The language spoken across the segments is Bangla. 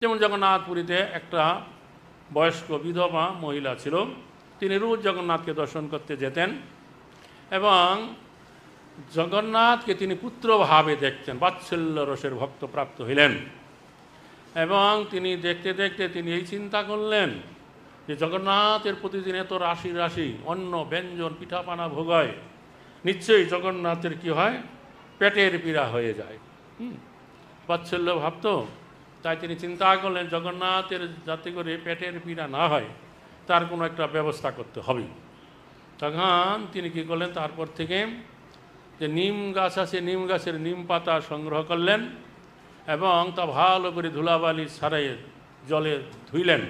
যেমন জগন্নাথপুরীতে একটা বয়স্ক বিধবা মহিলা ছিল, তিনি রোজ জগন্নাথকে দর্শন করতে যেতেন এবং জগন্নাথকে তিনি পুত্রভাবে দেখতেন, বাৎসল্য রসের ভক্ত প্রাপ্ত হইলেন। এবং তিনি দেখতে দেখতে তিনি এই চিন্তা করলেন যে জগন্নাথের প্রতিদিন এত রাশি রাশি অন্ন ব্যঞ্জন পিঠাপানা ভোগ হয়, নিশ্চয়ই জগন্নাথের কি হয়, পেটের পীড়া হয়ে যায়। বাৎসল্য ভাবত, তাই তিনি চিন্তা করলেন জগন্নাথের যাতে করে পেটের পীড়া না হয় তার কোনো একটা ব্যবস্থা করতে হবে। তখন তিনি কী করলেন, তারপর থেকে যে নিম গাছ আছে, নিম গাছের নিম পাতা সংগ্রহ করলেন এবং তা ভালো করে ধুলাবালি ছাড়াই জলে ধুইলেন,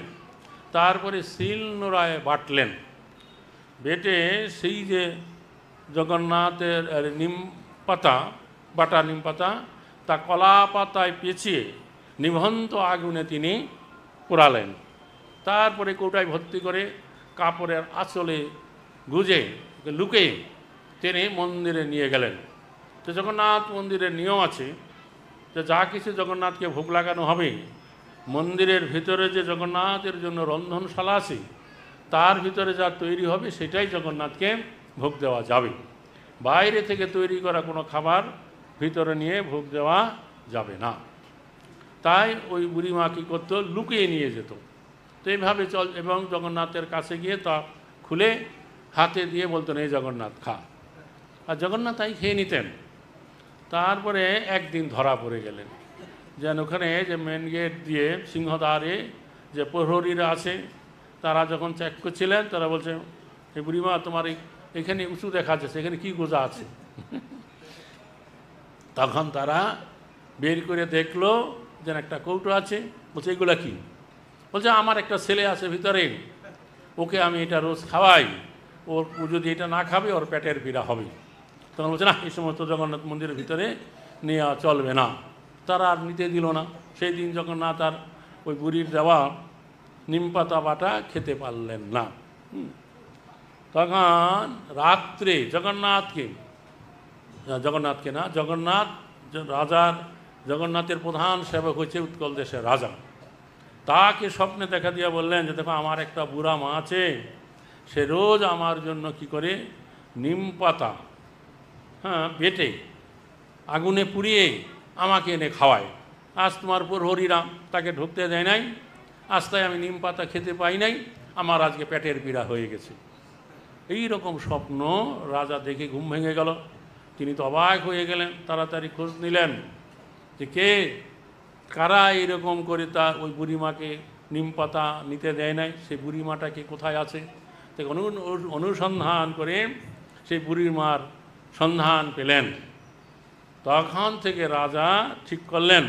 তারপরে শিল নোড়ায় বাটলেন, বেটে সেই যে জগন্নাথের নিম পাতা, বাটা নিম পাতা, তা কলা পাতায় পেঁচিয়ে নিভন্ত আগুনে তিনি পোড়ালেন। তারপরে কৌটায় ভর্তি করে কাপড়ের আঁচলে গুজে লুকে তিনি মন্দিরে নিয়ে গেলেন। তো জগন্নাথ মন্দিরের নিয়ম আছে যে যা কিছু জগন্নাথকে ভোগ লাগানো হবে, মন্দিরের ভিতরে যে জগন্নাথের জন্য রন্ধনশালা আছে তার ভিতরে যা তৈরি হবে সেটাই জগন্নাথকে ভোগ দেওয়া যাবে। বাইরে থেকে তৈরি করা কোনো খাবার ভিতরে নিয়ে ভোগ দেওয়া যাবে না। তাই ওই বুড়িমা কী করতো, লুকিয়ে নিয়ে যেত। তো এইভাবে এবং জগন্নাথের কাছে গিয়ে তা খুলে হাতে দিয়ে বলতেন এই জগন্নাথ খা, আর জগন্নাথ তাই খেয়ে নিতেন। তারপরে একদিন ধরা পড়ে গেলেন, যেন ওখানে যে মেন গেট দিয়ে সিংহদ্বারে যে প্রহরীরা আছে তারা যখন চেক করছিলেন, তারা বলছে এই বুড়িমা তোমার এখানে উঁচু দেখা যাচ্ছে, এখানে কী গোজা আছে? তখন তারা বের করে দেখলো যেন একটা কৌটো আছে। বলছে এগুলা কি? বলছে আমার একটা ছেলে আছে ভিতরে, ওকে আমি এটা রোজ খাওয়াই, ও যদি এটা না খাবে ওর পেটের পীড়া হবে। তখন বলছে না, এই সমস্ত জগন্নাথ মন্দিরের ভিতরে নেওয়া চলবে না। তারা আর নিতে দিল না। সেই দিন জগন্নাথ আর ওই বুড়ির দেওয়া নিমপাতা বাটা খেতে পারলেন না। তখন রাত্রে জগন্নাথকে না, জগন্নাথ রাজার, জগন্নাথের প্রধান সেবক হচ্ছে উৎকল দেশের রাজা, তাকে স্বপ্নে দেখা দিয়া বললেন যে দেখো আমার একটা বুড়া মা আছে, সে রোজ আমার জন্য কি করে নিম পাতা বেটে আগুনে পুড়িয়ে আমাকে এনে খাওয়ায়। আজ তোমার প্রহরীরা তাকে ঢুকতে দেয় নাই, আজ তাই আমি নিম পাতা খেতে পাই নাই, আমার আজকে পেটের পীড়া হয়ে গেছে। এই রকম স্বপ্ন রাজা দেখে ঘুম ভেঙে গেল। তিনি তো অবাক হয়ে গেলেন, তাড়াতাড়ি খোঁজ নিলেন যে কারা এইরকম করে তা ওই বুড়িমাকে নিম পাতা নিতে দেয় নাই, সেই বুড়িমাটাকে কোথায় আছে। তাকে অনুসন্ধান করে সেই বুড়িমার সন্ধান পেলেন। তখন থেকে রাজা ঠিক করলেন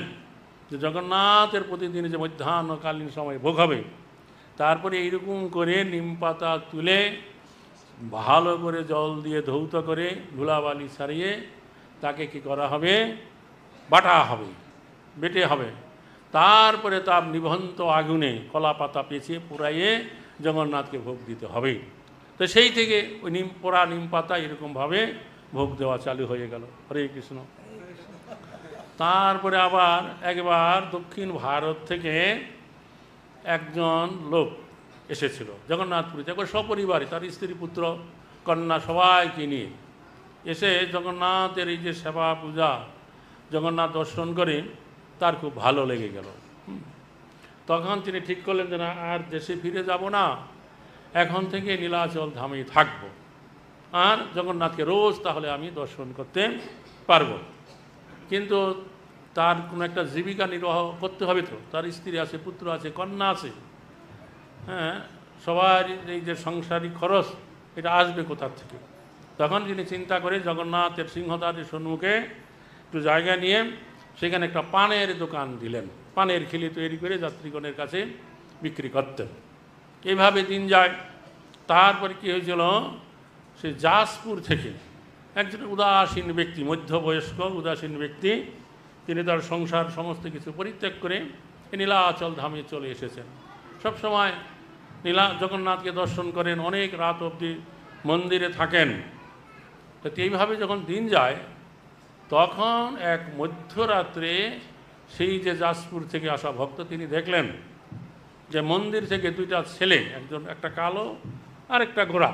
যে জগন্নাথের প্রতিদিন যে মধ্যাহ্নকালীন সময় ভোগ হবে, তারপরে এইরকম করে নিম পাতা তুলে ভালো করে জল দিয়ে ধৌত করে ধুলাবালি ছাড়িয়ে তাকে কি করা হবে, বাটা হবে, বেটে হবে। তারপরে তার নিভন্ত আগুনে কলা পাতা পেঁচিয়ে পুড়াইয়ে জগন্নাথকে ভোগ দিতে হবে। তো সেই থেকে ওই পোড়া নিম পাতা এরকমভাবে ভোগ দেওয়া চালু হয়ে গেল। হরে কৃষ্ণ। তারপরে আবার একবার দক্ষিণ ভারত থেকে একজন লোক এসেছিল জগন্নাথপুরীতে, একবার সপরিবারে, তার স্ত্রী পুত্র কন্যা সবাইকে নিয়ে এসে জগন্নাথের এই যে সেবা পূজা, জগন্নাথ দর্শন করে তার খুব ভালো লেগে গেল। তখন তিনি ঠিক করলেন যে না, আর দেশে ফিরে যাব না, এখন থেকে নীলাচল ধামেই থাকব, আর জগন্নাথকে রোজ তাহলে আমি দর্শন করতে পারব। কিন্তু তার কোনো একটা জীবিকা নির্বাহ করতে হবে, তো তার স্ত্রী আছে, পুত্র আছে, কন্যা আছে, সবার এই যে সাংসারিক খরচ এটা আসবে কোথার থেকে। তখন তিনি চিন্তা করে জগন্নাথের সিংহদ্বারের সম্মুখে একটু জায়গা নিয়ে সেখানে একটা পানের দোকান দিলেন, পানের খিলি তৈরি করে যাত্রীগণের কাছে বিক্রি করতেন। এইভাবে দিন যায়। তারপরে কী হয়েছিল, সে জাসপুর থেকে একজন উদাসীন ব্যক্তি, মধ্যবয়স্ক উদাসীন ব্যক্তি, তিনি তার সংসার সমস্ত কিছু পরিত্যাগ করে নীলাচল ধামে চলে এসেছেন। সবসময় জগন্নাথকে দর্শন করেন, অনেক রাত অবধি মন্দিরে থাকেন। তো এইভাবে যখন দিন যায়, তখন এক মধ্যরাত্রে সেই যে যাজপুর থেকে আসা ভক্ত তিনি দেখলেন যে মন্দির থেকে দুইটা ছেলে, একজন একটা কালো আর একটা গোরা,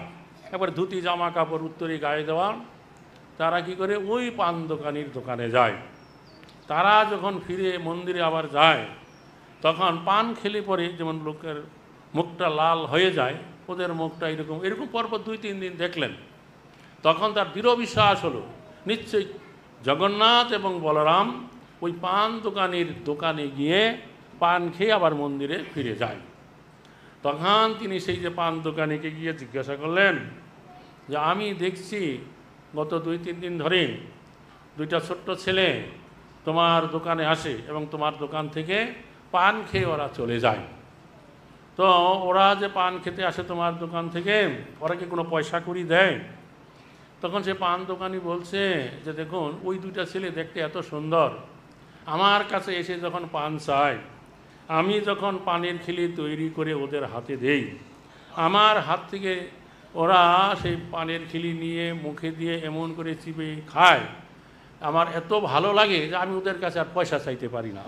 একবার ধুতি জামা কাপড় উত্তরী গায়ে দেওয়া, তারা কি করে ওই পান দোকানির দোকানে যায়। তারা যখন ফিরে মন্দিরে আবার যায়, তখন পান খেলে পরে যেমন লোকের মুখটা লাল হয়ে যায়, ওদের মুখটা এরকম এরকম পরপর 2-3 দিন দেখলেন। তখন তার দৃঢ় বিশ্বাস হলো নিশ্চয়ই জগন্নাথ এবং বলরাম ওই পান দোকানির দোকানে গিয়ে পান খেয়ে আবার মন্দিরে ফিরে যায়। তখন তিনি সেই যে পান দোকানিকে গিয়ে জিজ্ঞাসা করলেন যে আমি দেখছি গত 2-3 দিন ধরে দুইটা ছোট্ট ছেলে তোমার দোকানে আসে এবং তোমার দোকান থেকে পান খেয়ে ওরা চলে যায়। তো ওরা যে পান খেতে আসে তোমার দোকান থেকে, ওরা কি কোনো পয়সা কড়ি দেয়? তখন সে পান দোকানি বলছে যে দেখুন, ওই দুইটা ছেলে দেখতে এত সুন্দর, আমার কাছে এসে যখন পান চায়, আমি যখন পানের খিলি তৈরি করে ওদের হাতে দেই, আমার হাত থেকে ওরা সেই পানের খিলি নিয়ে মুখে দিয়ে এমন করে চিপে খায়, আমার এত ভালো লাগে যে আমি ওদের কাছে আর পয়সা চাইতে পারি না।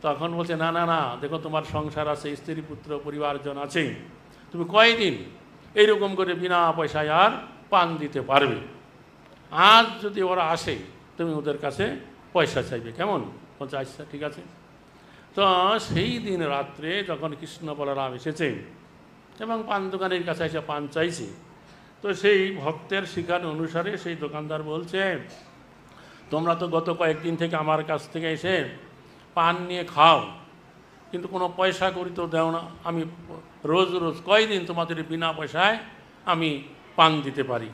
তখন বলছে না না না, দেখো তোমার সংসার আছে, স্ত্রী পুত্র পরিবারজন আছে, তুমি কয়দিন এইরকম করে বিনা পয়সায় আর পান দিতে পারবে? আজ যদি ওরা আসে তুমি ওদের কাছে পয়সা চাইবে, কেমন? বলছে আচ্ছা ঠিক আছে। তো সেই দিন রাত্রে যখন কৃষ্ণ বলরাম এসেছে এবং পান দোকানের কাছে এসে পান চাইছে, তো সেই ভক্তের শিখান অনুসারে সেই দোকানদার বলছে তোমরা তো গত কয়েকদিন থেকে আমার কাছ থেকে এসে পান নিয়ে খাও, কিন্তু কোনো পয়সা করি তো দেও না। আমি রোজ রোজ কয়দিন তোমাদের বিনা পয়সায় আমি পান দিতে পারি,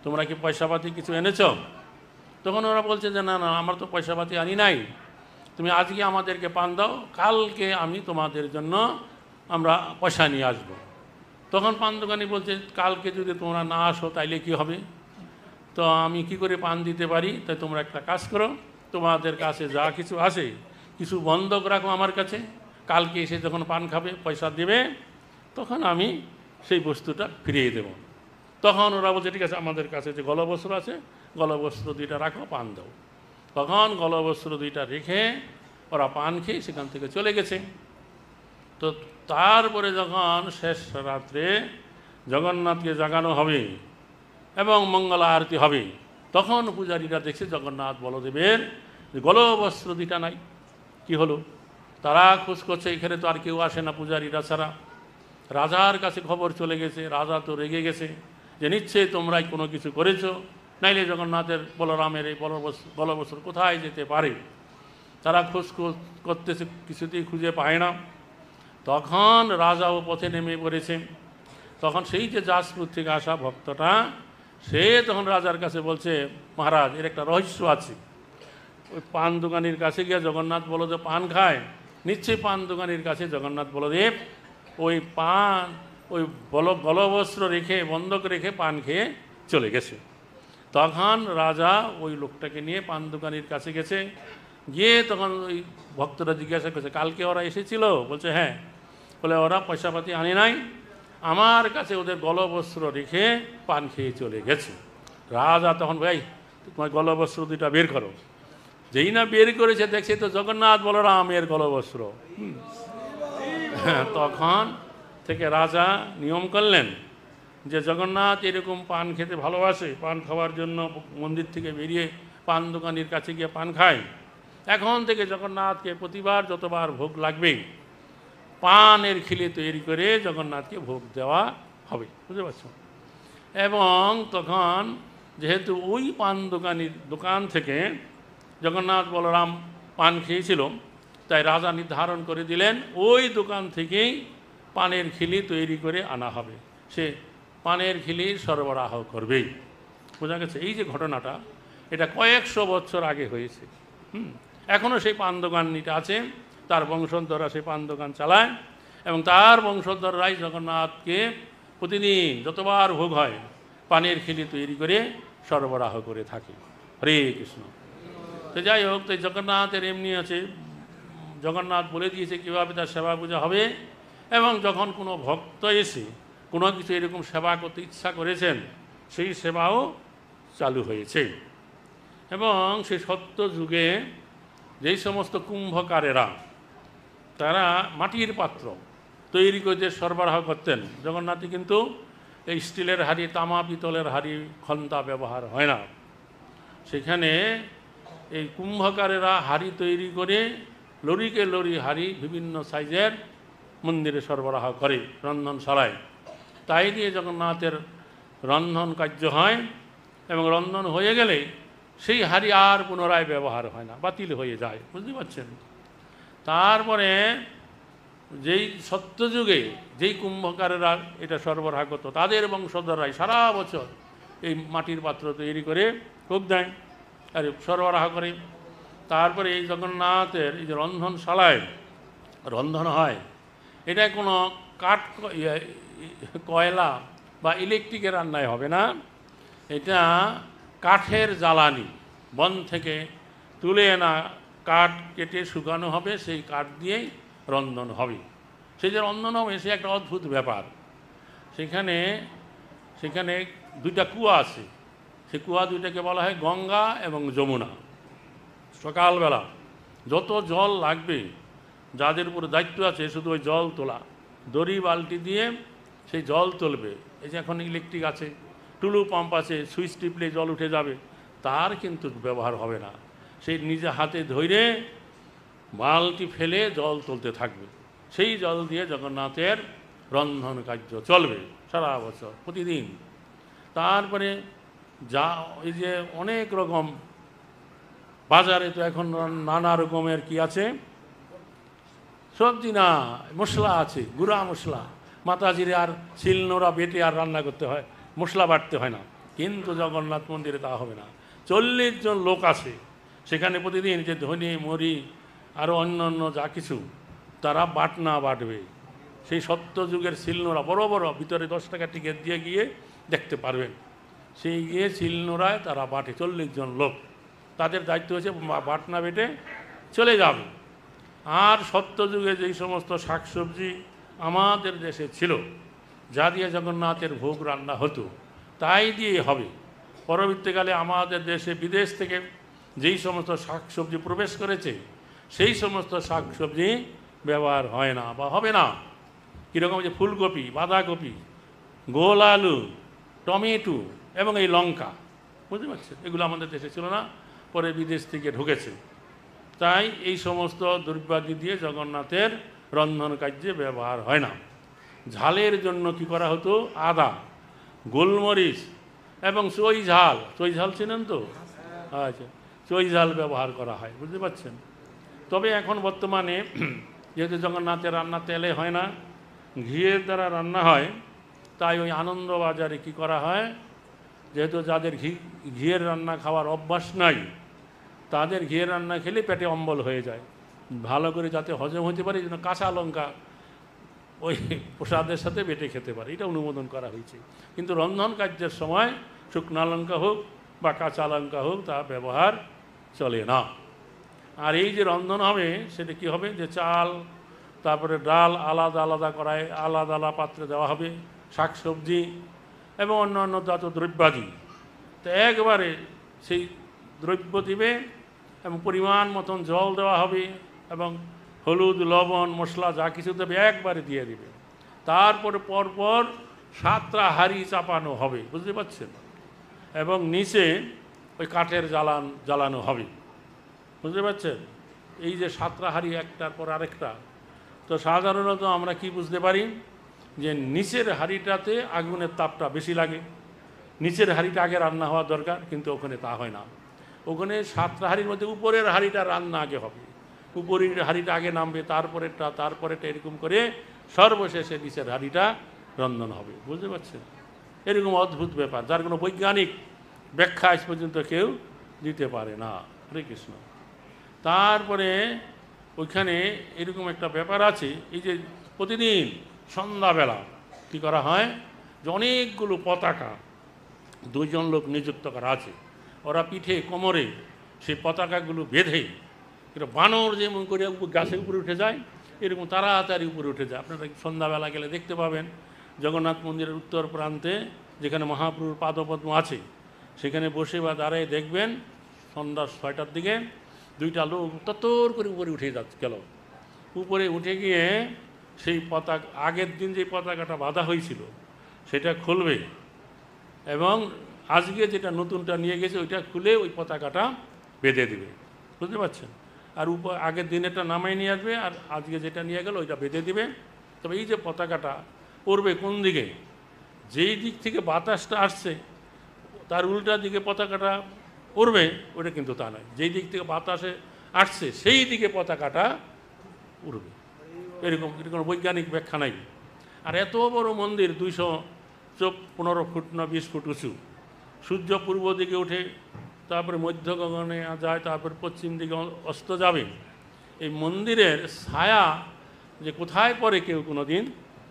তোমরা কি পয়সাপাতি কিছু এনেছ? তখন ওরা বলছে যে না না, আমার তো পয়সাপাতি আনি নাই, তুমি আজকে আমাদেরকে পান দাও, কালকে আমি তোমাদের জন্য আমরা পয়সা নিয়ে আসবো। তখন পান দোকানি বলছে কালকে যদি তোমরা না আসো তাইলে কি হবে? তো আমি কি করে পান দিতে পারি? তাই তোমরা একটা কাজ করো, তোমাদের কাছে যা কিছু আসে কিছু বন্ধক রাখো আমার কাছে, কালকে এসে যখন পান খাবে পয়সা দেবে, তখন আমি সেই বস্তুটা ফিরিয়ে দেব। তখন ওরা বলছে ঠিক আছে, আমাদের কাছে যে গলবস্ত্র আছে গলবস্ত্র 2টা রাখো, পান দাও। তখন গলবস্ত্র 2টা রেখে ওরা পান খেয়ে সেখান থেকে চলে গেছে। তো তারপরে যখন শেষ রাত্রে জগন্নাথকে জাগানো হবে এবং মঙ্গল আরতি হবে, তখন পূজারীরা দেখছে জগন্নাথ বলদেবের গলবস্ত্র 2টা নাই। কি হলো? তারা খোঁজ করছে, এখানে তো আর কেউ আসে না পূজারীরা ছাড়া। রাজার কাছে খবর চলে গেছে, রাজা তো রেগে গেছে যে নিশ্চয়ই তোমরাই কোনো কিছু করেছো, নাইলে জগন্নাথের বলরামের এই গলবস্ত্র কোথায় যেতে পারে। তারা খোঁজ করতেছে, কিছুতেই খুঁজে পায় না। তখন রাজাও পথে নেমে পড়েছে। তখন সেই যে যাজপুর থেকে আসা ভক্তটা, সে তখন রাজার কাছে বলছে মহারাজ, এর একটা রহস্য আছে। ওই পান দোকানির কাছে গিয়ে জগন্নাথ বলদেব পান খায়, নিশ্চয়ই পান দোকানির কাছে জগন্নাথ বলদেব ওই পান ওই গলবস্ত্র রেখে বন্ধক রেখে পান খেয়ে চলে গেছে। তখন রাজা ওই লোকটাকে নিয়ে পান দোকানির কাছে গেছে, গিয়ে তখন ওই ভক্তরা জিজ্ঞাসা করছে কালকে ওরা এসেছিল? বলছে হ্যাঁ। বলে ওরা পয়সাপাতি আনে নাই, আমার কাছে ওদের গলবস্ত্র রেখে পান খেয়ে চলে গেছে। রাজা তখন ভাই তোমার গলবস্ত্র 2টা বের করো। যেই না বের করেছে দেখছে তো জগন্নাথ বলরামের গলবস্ত্র। তখন থেকে রাজা নিয়ম করলেন যে জগন্নাথ এরকম পান খেতে ভালোবাসে, পান খাওয়ার জন্য মন্দির থেকে বেরিয়ে পান দোকানির কাছে গিয়ে পান খায়, এখন থেকে জগন্নাথকে প্রতিবার যতবার ভোগ লাগবে পানের খিলি তৈরি করে জগন্নাথকে ভোগ দেওয়া হবে। বুঝতে পারছো? এবং তখন যেহেতু ওই পান দোকানির দোকান থেকে জগন্নাথ বলরাম পান খেয়েছিল, তাই রাজা নির্ধারণ করে দিলেন ওই দোকান থেকেই পানের খিলি তৈরি করে আনা হবে, সে পানের খিলি সরবরাহ করবেই। বোঝা গেছে? এই যে ঘটনাটা, এটা কয়েকশো বছর আগে হয়েছে। এখনও সেই পান দোকানটা আছে, তার বংশধররা সেই পান দোকান চালায় এবং তার বংশধররাই জগন্নাথকে প্রতিদিন যতবার ভোগ হয় পানের খিলি তৈরি করে সরবরাহ করে থাকে। হরে কৃষ্ণ। তো যাই হোক, তো জগন্নাথের এমনি আছে, জগন্নাথ বলে দিয়েছে কীভাবে তার সেবা পূজা হবে, এবং যখন কোনো ভক্ত এসে কোনো কিছু এরকম সেবা করতে ইচ্ছা করেছেন সেই সেবাও চালু হয়েছে। এবং সেই সত্য যুগে যেই সমস্ত কুম্ভকারেরা তারা মাটির পাত্র তৈরি করে সরবরাহ করতেন, জগন্নাথে কিন্তু এই স্টিলের হাঁড়ি, তামা পিতলের হাঁড়ি, খন্তা ব্যবহার হয় না। সেখানে এই কুম্ভকারেরা হাঁড়ি তৈরি করে লরিকে লরি হাঁড়ি বিভিন্ন সাইজের মন্দিরে সরবরাহ করে রন্ধনশালায়। তাই দিয়ে জগন্নাথের রন্ধন কার্য হয়, এবং রন্ধন হয়ে গেলে সেই হাঁড়ি আর পুনরায় ব্যবহার হয় না, বাতিল হয়ে যায়, বুঝতে পারছেন। তারপরে যেই সত্যযুগে যেই কুম্ভকারেরা এটা সরবরাহ করতো, তাদের বংশধররাই সারা বছর এই মাটির পাত্র তৈরি করে খুব দেয় আর সরবরাহ করে। তারপরে এই জগন্নাথের এই যে রন্ধনশালায় রন্ধন হয়, এটা কোনো কাঠ, কয়লা বা ইলেকট্রিকের রান্নায় হবে না, এটা কাঠের জ্বালানি, বন থেকে তুলে আনা কাঠ কেটে শুকানো হবে, সেই কাঠ দিয়েই রন্ধন হবে। সেই যে রন্ধন হবে সে একটা অদ্ভুত ব্যাপার। সেখানে সেখানে দুইটা কুয়া আছে, সেই কুয়া দুইটাকে বলা হয় গঙ্গা এবং যমুনা। সকালবেলা যত জল লাগবে, যাদের উপর দায়িত্ব আছে শুধু ওই জল তোলা, দড়ি বালতি দিয়ে সেই জল তুলবে। এই যে এখন ইলেকট্রিক আছে, টুলু পাম্প আছে, সুইচ টিপলে জল উঠে যাবে, তার কিন্তু ব্যবহার হবে না। সেই নিজে হাতে ধরে বালতি ফেলে জল তুলতে থাকবে, সেই জল দিয়ে জগন্নাথের রন্ধন কার্য চলবে সারা বছর প্রতিদিন। তারপরে যা এই যে অনেক রকম বাজারে তো এখন নানা রকমের কি আছে, সবজি না মশলা আছে, গুঁড়া মশলা, মাতাজিরে আর শিলনোড়া বেটে আর রান্না করতে হয়, মশলা বাটতে হয় না। কিন্তু জগন্নাথ মন্দিরে তা হবে না। 40 জন লোক আছে সেখানে প্রতিদিন, যে ধনে মরি আরও অন্যান্য যা কিছু তারা বাটনা বাটবে। সেই সত্যযুগের শিলনোড়া বড় বড়, ভিতরে 10 টাকা টিকিট দিয়ে গিয়ে দেখতে পারবেন, সেই গিয়ে শিলনোড়ায় তারা বাটে। 40 জন লোক, তাদের দায়িত্ব হচ্ছে বাটনা বেটে চলে যাবে। আর সত্যযুগে যেই সমস্ত শাকসবজি আমাদের দেশে ছিল, যা দিয়ে জগন্নাথের ভোগ রান্না হতো, তাই দিয়ে হবে। পরবর্তীকালে আমাদের দেশে বিদেশ থেকে যেই সমস্ত শাকসবজি প্রবেশ করেছে, সেই সমস্ত শাকসবজি ব্যবহার হয় না বা হবে না। কীরকম, যে ফুলকপি, বাঁধাকপি, গোল আলু, টমেটো এবং এই লঙ্কা, বুঝতে পারছেন, এগুলো আমাদের দেশে ছিল না, পরে বিদেশ থেকে ঢুকেছে। তাই এই সমস্ত দ্রব্যাদি দিয়ে জগন্নাথের রন্ধন কার্যে ব্যবহার হয় না। ঝালের জন্য কি করা হতো, আদা, গোলমরিচ এবং চই ঝাল, চই ঝাল চেনেন তো? আচ্ছা, চই ঝাল ব্যবহার করা হয়, বুঝতে পারছেন। তবে এখন বর্তমানে যেহেতু জগন্নাথের রান্না তেলে হয় না, ঘিয়ের দ্বারা রান্না হয়, তাই ওই আনন্দবাজারে কি করা হয়, যেহেতু যাদের ঘিয়ের রান্না খাওয়ার অভ্যাস নাই, তাদের ঘিয়ের রান্না খেলে পেটে অম্বল হয়ে যায়, ভালো করে যাতে হজম হতে পারে, যেন কাঁচা লঙ্কা ওই প্রসাদের সাথে বেটে খেতে পারে, এটা অনুমোদন করা হয়েছে। কিন্তু রন্ধন কার্যের সময় শুকনা লঙ্কা হোক বা কাঁচা লঙ্কা হোক, তা ব্যবহার চলে না। আর এই যে রন্ধন হবে, সেটা কি হবে, যে চাল, তারপরে ডাল আলাদা আলাদা করায় আলাদা আলাদা পাত্রে দেওয়া হবে, শাকসবজি এবং অন্যান্য যত দ্রব্যাদি, তো একবারে সেই দ্রব্য দিবে এবং পরিমাণ মতন জল দেওয়া হবে এবং হলুদ, লবণ, মশলা যা কিছু দেবে একবারে দিয়ে দিবে। তারপরে পরপর 7টা হাঁড়ি চাপানো হবে, বুঝতে পারছেন, এবং নিচে ওই কাঠের জ্বালানো হবে, বুঝতে পারছেন। এই যে 7টা হাঁড়ি একটার পর আরেকটা, তো সাধারণত আমরা কি বুঝতে পারি, যে নিচের হাঁড়িটাতে আগুনের তাপটা বেশি লাগে, নিচের হাঁড়িটা আগে রান্না হওয়া দরকার, কিন্তু ওখানে তা হয় না। ওখানে 7টা হাঁড়ির মধ্যে উপরের হাঁড়িটা রান্না আগে হবে, উপরের হাঁড়িটা আগে নামবে, তারপরেরটা এরকম করে সর্বশেষে নিচের হাঁড়িটা রন্ধন হবে, বুঝতে পারছেন। এরকম অদ্ভুত ব্যাপার, যার কোনো বৈজ্ঞানিক ব্যাখ্যা আজ পর্যন্ত কেউ দিতে পারে না। হরে কৃষ্ণ। তারপরে ওইখানে এরকম একটা ব্যাপার আছে, এই যে প্রতিদিন সন্ধ্যাবেলা কী করা হয়, যে অনেকগুলো পতাকা 2 জন লোক নিযুক্ত করা আছে, ওরা পিঠে কোমরে সেই পতাকাগুলো বেঁধে, এটা বানর যেমন করে গাছের উপরে উঠে যায়, এরকম তাড়াতাড়ি উপরে উঠে যায়। আপনারা সন্ধ্যাবেলা গেলে দেখতে পাবেন, জগন্নাথ মন্দিরের উত্তর প্রান্তে যেখানে মহাপ্রভুর পাদপদ্ম আছে, সেখানে বসে বা দাঁড়ায় দেখবেন সন্ধ্যা 6টার দিকে দুইটা লোক তত্তর করে উপরে উঠে গেল। উপরে উঠে গিয়ে সেই পতাকা, আগের দিন যে পতাকাটা বাঁধা হয়েছিল সেটা খুলবে, এবং আজকে যেটা নতুনটা নিয়ে গেছে ওইটা খুলে ওই পতাকাটা বেঁধে দেবে, বুঝতে পারছেন? আর আগের দিনেরটা নামাই নিয়ে আসবে, আর আজকে যেটা নিয়ে গেল ওইটা বেঁধে দিবে। তবে এই যে পতাকাটা উড়বে কোন দিকে, যেই দিক থেকে বাতাসটা আসছে তার উল্টা দিকে পতাকাটা উড়বে, ওটা কিন্তু তা নয়। যেই দিক থেকে বাতাসে আসছে সেই দিকে পতাকাটা উড়বে, এরকম কোনো বৈজ্ঞানিক ব্যাখ্যা নাই। আর এত বড় মন্দির 215 ফুট না 20 ফুট উঁচু, সূর্য পূর্ব দিকে উঠে তারপরে মধ্য গগনে যায়, তারপর পশ্চিম দিকে অস্ত যাবে। এই মন্দিরের ছায়া যে কোথায় পড়ে কেউ কোনো দিন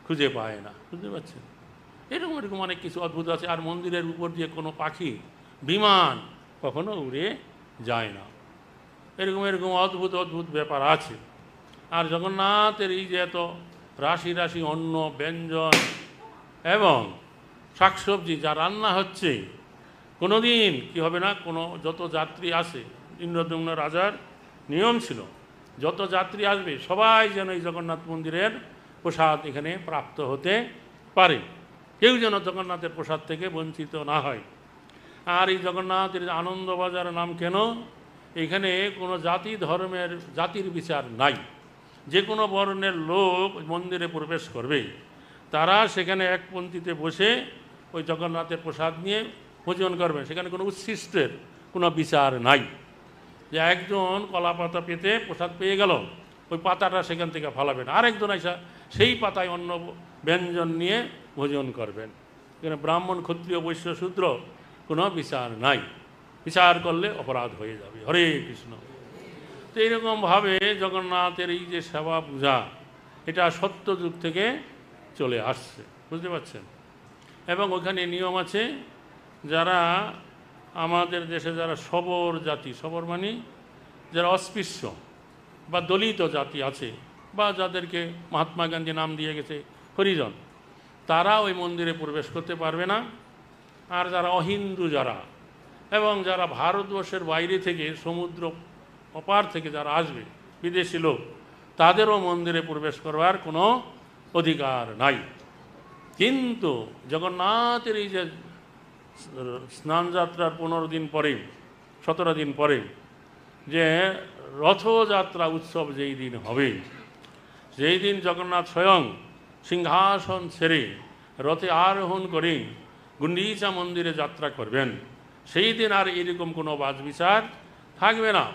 খুঁজে পায় না, বুঝতে পারছেন? এরকম এরকম অনেক কিছু অদ্ভুত আছে। আর মন্দিরের উপর দিয়ে কোনো পাখি, বিমান কখনো উড়ে যায় না। এরকম এরকম অদ্ভুত অদ্ভুত ব্যাপার আছে। আর জগন্নাথের এই যে এত রাশি রাশি অন্ন ব্যঞ্জন এবং শাকসবজি যা রান্না হচ্ছে, কোনো দিন কী হবে না, কোনো যত যাত্রী আসে, ইন্দ্রদ্যুম্ন রাজার নিয়ম ছিল যত যাত্রী আসবে সবাই যেন এই জগন্নাথ মন্দিরের প্রসাদ এখানে প্রাপ্ত হতে পারে, কেউ যেন জগন্নাথের প্রসাদ থেকে বঞ্চিত না হয়। আর এই জগন্নাথের আনন্দবাজার নাম কেন? এখানে কোনো জাতি ধর্মের জাতির বিচার নাই। যে কোনো বর্ণের লোক মন্দিরে প্রবেশ করবে, তারা সেখানে এক পন্থীতে বসে ওই জগন্নাথের প্রসাদ নিয়ে ভোজন করবে। সেখানে কোনো উচ্ছিষ্টের কোনো বিচার নাই, যে একজন কলা পাতা পেতে প্রসাদ পেয়ে গেল, ওই পাতাটা সেখান থেকে ফলাবেন, আরেকজন এসে সেই পাতায় অন্য ব্যঞ্জন নিয়ে ভোজন করবেন। এখানে ব্রাহ্মণ ক্ষত্রিয় বৈশ্য শূদ্র কোনো বিচার নাই, বিচার করলে অপরাধ হয়ে যাবে। হরে কৃষ্ণ। তো এইরকমভাবে জগন্নাথের এই যে সেবা পূজা, এটা সত্যযুগ থেকে চলে আসছে, বুঝতে পারছেন? এবং ওখানে নিয়ম আছে, যারা আমাদের দেশে যারা সবর জাতি, সবর মানে যারা অস্পৃশ্য বা দলিত জাতি আছে, বা যাদেরকে মহাত্মা গান্ধী নাম দিয়ে গেছে হরিজন, তারা ওই মন্দিরে প্রবেশ করতে পারবে না। আর যারা অহিন্দু যারা, এবং যারা ভারতবর্ষের বাইরে থেকে সমুদ্র অপার থেকে যারা আসবে, বিদেশি লোক, তাদেরও মন্দিরে প্রবেশ করবার কোনো অধিকার নাই। কিন্তু জগন্নাথের এই যে স্নানযাত্রার 15 দিন পরে, 17 দিন পরে যে রথযাত্রা উৎসব যেই দিন হবে, যেই দিন জগন্নাথ স্বয়ং সিংহাসন ছেড়ে রথে আরোহণ করে গুন্ডিচা মন্দিরে যাত্রা করবেন, সেই দিন আর এরকম কোনো বাজবিচার থাকবে না।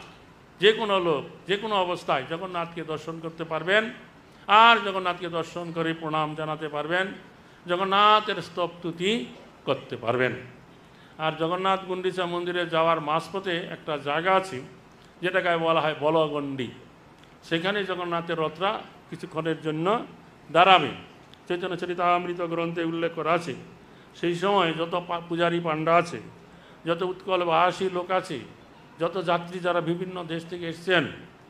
যে কোনো লোক যে কোনো অবস্থায় জগন্নাথকে দর্শন করতে পারবেন, আর জগন্নাথকে দর্শন করে প্রণাম জানাতে পারবেন, জগন্নাথের স্তবস্তুতি করতে পারবেন। আর জগন্নাথ গুন্ডিচা মন্দিরে যাওয়ার মাঝপথে একটা জায়গা আছে যেটাকে বলা হয় বলগণ্ডি। সেখানে জগন্নাথের রথরা কিছুক্ষণের জন্য দাঁড়াবে। চৈতন্য চরিতামৃত গ্রন্থে উল্লেখ করা আছে, সেই সময় যত পূজারী পাণ্ডা আছে, যত উৎকলবাসী লোক আছে, যত যাত্রী যারা বিভিন্ন দেশ থেকে এসছেন,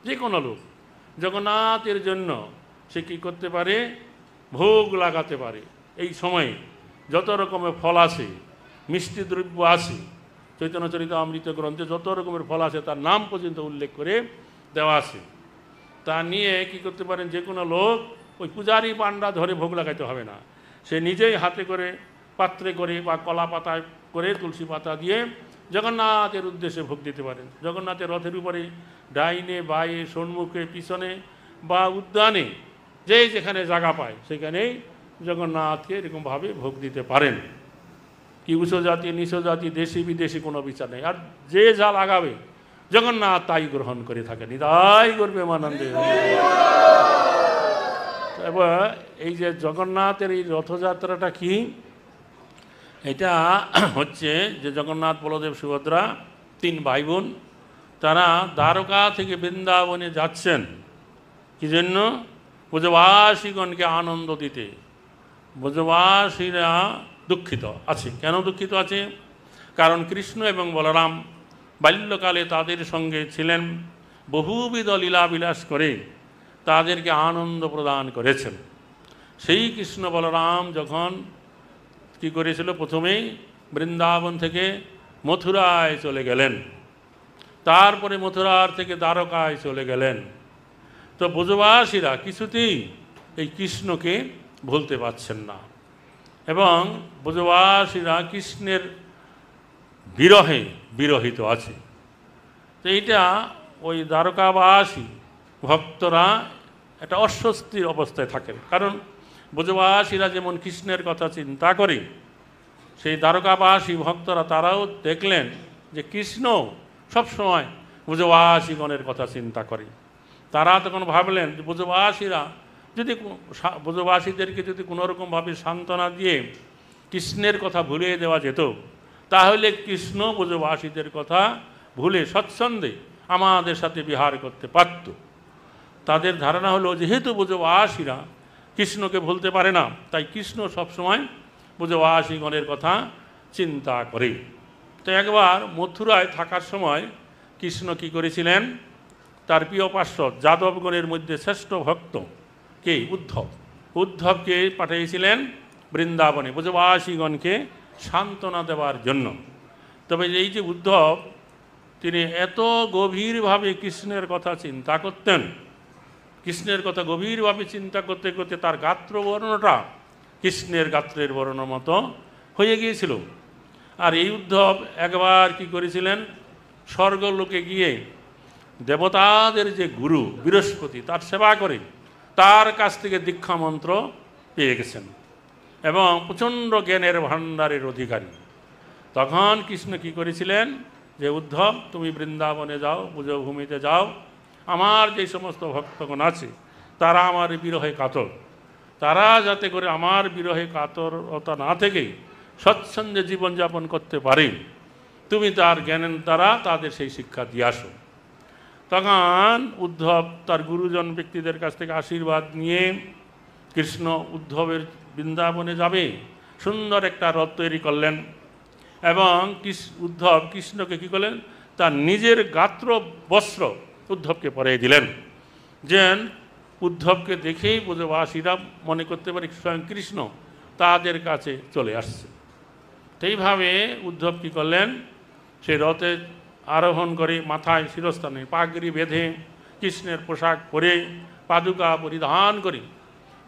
যে কোনো লোক জগন্নাথের জন্য সে কী করতে পারে, ভোগ লাগাতে পারে। এই সময়ে যত রকমের ফল আছে, মিষ্টি দ্রব্য আছে, চৈতন্য চরিতামৃত গ্রন্থে যত রকমের ফল আছে তার নাম পর্যন্ত উল্লেখ করে দেওয়া আছে। তা নিয়ে কি করতে পারেন, যে কোনো লোক ওই পূজারি পাণ্ডা ধরে ভোগ লাগাইতে হবে না, সে নিজেই হাতে করে পাত্রে করে বা কলা পাতায় করে তুলসী পাতা দিয়ে জগন্নাথের উদ্দেশ্যে ভোগ দিতে পারেন। জগন্নাথের রথের উপরে ডাইনে বায়ে সম্মুখে পিছনে বা উদ্যানে যে যেখানে জায়গা পায় সেখানেই জগন্নাথকে এরকমভাবে ভোগ দিতে পারেন। কি উচ্চ জাতি নিচ জাতি দেশি বিদেশি কোনো বিচার নেই। আর যে যা লাগাবে জগন্নাথ তাই গ্রহণ করে থাকেন। তাই করবে মানন্দে। এবার এই যে জগন্নাথের এই রথযাত্রাটা কি, এটা হচ্ছে যে জগন্নাথ বলদেব সুভদ্রা 3 ভাই বোন, তারা দ্বারকা থেকে বৃন্দাবনে যাচ্ছেন। কি জন্য? ব্রজবাসীগণকে আনন্দ দিতে। ব্রজবাসীরা দুঃখিত আছে। কেন দুঃখিত আছে? কারণ কৃষ্ণ এবং বলরাম বাল্যকালে তাদের সঙ্গে ছিলেন, বহুবিধ লীলাবিলাস করে তাদেরকে আনন্দ প্রদান করেছেন। সেই কৃষ্ণ বলরাম যখন কি করেছিল, প্রথমেই বৃন্দাবন থেকে মথুরায় চলে গেলেন। তারপরে মথুরার থেকে দ্বারকায় চলে গেলেন। তো ব্রজবাসীরা কিছুতেই এই কৃষ্ণকে ভুলতে পারছেন না, এবং ব্রজবাসীরা কৃষ্ণের বিরহে বিরহিত আছে। তো এইটা ওই দ্বারকাবাসী ভক্তরা একটা অস্বস্তির অবস্থায় থাকেন, কারণ ব্রজবাসীরা যেমন কৃষ্ণের কথা চিন্তা করে, সেই দ্বারকাবাসী ভক্তরা তারাও দেখলেন যে কৃষ্ণ সবসময় ব্রজবাসীগণের কথা চিন্তা করে। তারা তখন ভাবলেন যে ব্রজবাসীরা যদি ব্রজবাসীদেরকে যদি কোনোরকমভাবে সান্ত্বনা দিয়ে কৃষ্ণের কথা ভুলিয়ে দেওয়া যেত, তাহলে কৃষ্ণ ব্রজবাসীদের কথা ভুলে স্বচ্ছন্দে আমাদের সাথে বিহার করতে পারত। তাদের ধারণা হলো যেহেতু ব্রজবাসীরা কৃষ্ণকে ভুলতে পারে না, তাই কৃষ্ণ সবসময় ব্রজবাসীগণের কথা চিন্তা করে। তো একবার মথুরায় থাকার সময় কৃষ্ণ কী করেছিলেন, তার প্রিয় পার্শ্ব যাদবগণের মধ্যে শ্রেষ্ঠ ভক্ত কে উদ্ধবকে পাঠিয়েছিলেন বৃন্দাবনে ব্রজবাসীগণকে সান্ত্বনা দেওয়ার জন্য। তবে এই যে উদ্ধব, তিনি এত গভীরভাবে কৃষ্ণের কথা চিন্তা করতেন, কৃষ্ণের কথা গভীরভাবে চিন্তা করতে করতে তার গাত্র বর্ণটা কৃষ্ণের গাত্রের বর্ণ মতো হয়ে গিয়েছিল। আর এই উদ্ধব একবার কি করেছিলেন, স্বর্গলোকে গিয়ে দেবতাদের যে গুরু বৃহস্পতি তার সেবা করে তার কাছ থেকে দীক্ষা মন্ত্র পেয়ে গেছেন এবং প্রচণ্ড জ্ঞানের ভাণ্ডারের অধিকারী। তখন কৃষ্ণ কি করেছিলেন যে উদ্ধব, তুমি বৃন্দাবনে যাও, ব্রজভূমিতে যাও, আমার যে সমস্ত ভক্তগণ আছে তারা আমার বিরহে কাতর, তারা যাতে করে আমার বিরহে কাতরতা না থেকেই স্বচ্ছন্দে জীবনযাপন করতে পারে, তুমি তার জ্ঞানের দ্বারা তাদের সেই শিক্ষা দিয়ে আসো। তখন উদ্ধব তার গুরুজন ব্যক্তিদের কাছ থেকে আশীর্বাদ নিয়ে কৃষ্ণ উদ্ধবের বৃন্দাবনে যাবে সুন্দর একটা রথ তৈরি করলেন, এবং উদ্ধব কৃষ্ণকে কী করলেন, তার নিজের গাত্র বস্ত্র উদ্ধবকে পরিয়ে দিলেন, যেন উদ্ধবকে দেখেই ব্রজবাসীরা মনে করতে পারে স্বয়ং কৃষ্ণ তাদের কাছে চলে আসছে। সেইভাবে উদ্ধব কী করলেন, সেই রথে আরোহণ করে মাথায় শিরস্থানে পাগড়ি বেঁধে কৃষ্ণের পোশাক পরে পাদুকা পরিধান করে